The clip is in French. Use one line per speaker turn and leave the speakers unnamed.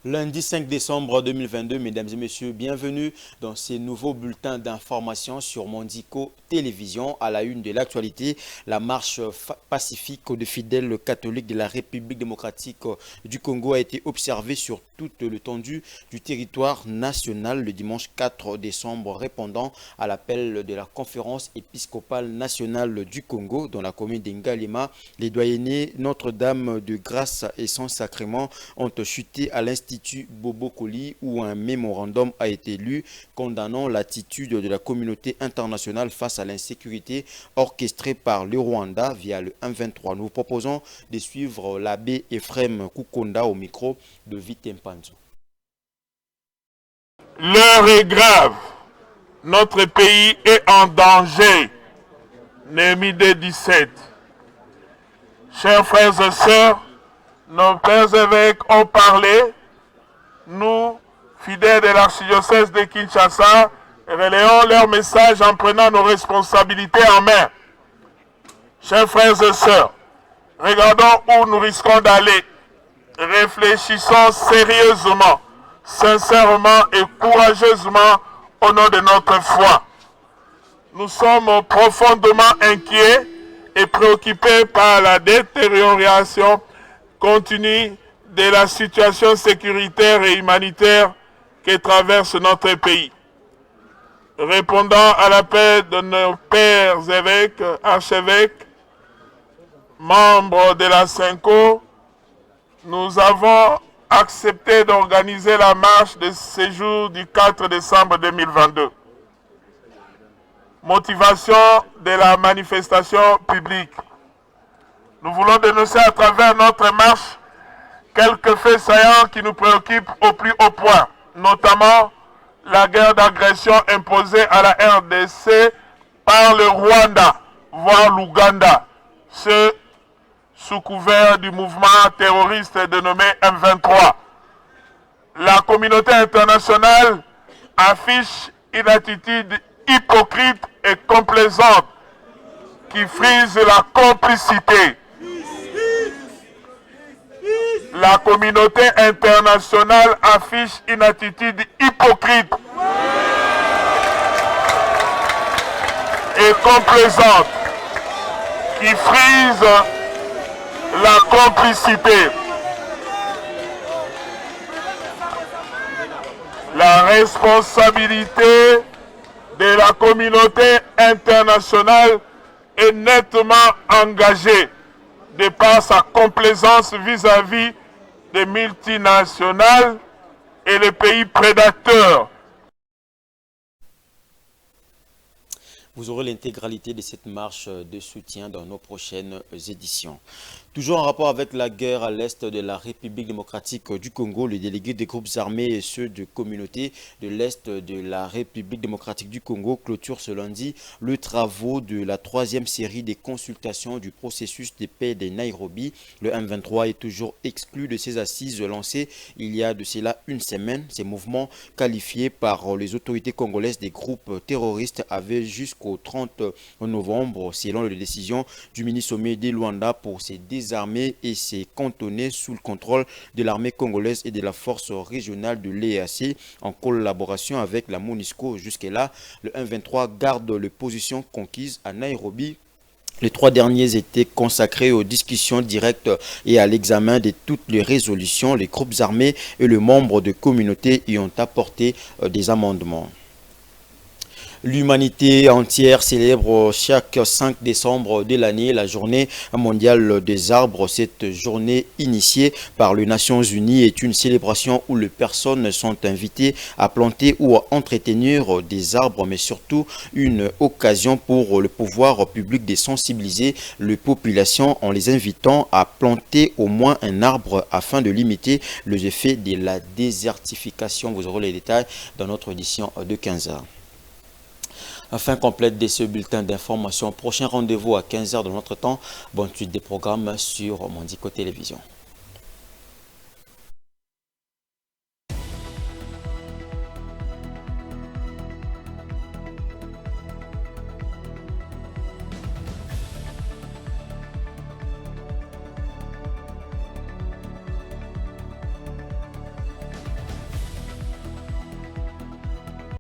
Lundi 5 décembre 2022, mesdames et messieurs, bienvenue dans ces nouveaux bulletins d'information sur Mondico Télévision. À la une de l'actualité, la marche pacifique de fidèles catholiques de la République démocratique du Congo a été observée sur toute l'étendue du territoire national le dimanche 4 décembre, répondant à l'appel de la conférence épiscopale nationale du Congo dans la commune d'Ngalema. Les doyennés Notre-Dame de Grâce et son sacrement ont chuté à l'Institut Bobo Koli où un mémorandum a été lu condamnant l'attitude de la communauté internationale face à l'insécurité orchestrée par le Rwanda via le M23. Nous vous proposons de suivre l'abbé Ephrem Kukonda au micro de Vitem Panzo.
L'heure est grave. Notre pays est en danger. Néhémie 17. Chers frères et sœurs, nos pères évêques ont parlé. Nous, fidèles de l'archidiocèse de Kinshasa, relayons leur message en prenant nos responsabilités en main. Chers frères et sœurs, regardons où nous risquons d'aller. Réfléchissons sérieusement, sincèrement et courageusement au nom de notre foi. Nous sommes profondément inquiets et préoccupés par la détérioration continue de la situation sécuritaire et humanitaire que traverse notre pays. Répondant à l'appel de nos pères évêques, archevêques, membres de la SENCO, nous avons accepté d'organiser la marche de séjour du 4 décembre 2022. Motivation de la manifestation publique. Nous voulons dénoncer à travers notre marche quelques faits saillants qui nous préoccupent au plus haut point, notamment la guerre d'agression imposée à la RDC par le Rwanda, voire l'Ouganda, ce sous couvert du mouvement terroriste dénommé M23. La communauté internationale affiche une attitude hypocrite et complaisante qui frise la complicité. La communauté internationale affiche une attitude hypocrite et complaisante qui frise la complicité. La responsabilité de la communauté internationale est nettement engagée de par sa complaisance vis-à-vis des multinationales et les pays prédateurs.
Vous aurez l'intégralité de cette marche de soutien dans nos prochaines éditions. Toujours en rapport avec la guerre à l'est de la République démocratique du Congo, les délégués des groupes armés et ceux de communautés de l'est de la République démocratique du Congo clôturent ce lundi le travaux de la troisième série des consultations du processus de paix de Nairobi. Le M23 est toujours exclu de ces assises lancées il y a de cela une semaine. Ces mouvements qualifiés par les autorités congolaises des groupes terroristes avaient jusqu'au 30 novembre, selon les décisions du ministre Médé Luanda, pour ces désarmer et s'est cantonné sous le contrôle de l'armée congolaise et de la force régionale de l'EAC en collaboration avec la MONUSCO. Jusque-là, le M23 garde les positions conquises à Nairobi. Les trois derniers étaient consacrés aux discussions directes et à l'examen de toutes les résolutions. Les groupes armés et les membres de communautés y ont apporté des amendements. L'humanité entière célèbre chaque 5 décembre de l'année la journée mondiale des arbres. Cette journée initiée par les Nations Unies est une célébration où les personnes sont invitées à planter ou à entretenir des arbres, mais surtout une occasion pour le pouvoir public de sensibiliser les populations en les invitant à planter au moins un arbre afin de limiter les effets de la désertification. Vous aurez les détails dans notre édition de 15h. Fin complète de ce bulletin d'information. Prochain rendez-vous à 15h de notre temps. Bonne suite des programmes sur Mondico Télévision.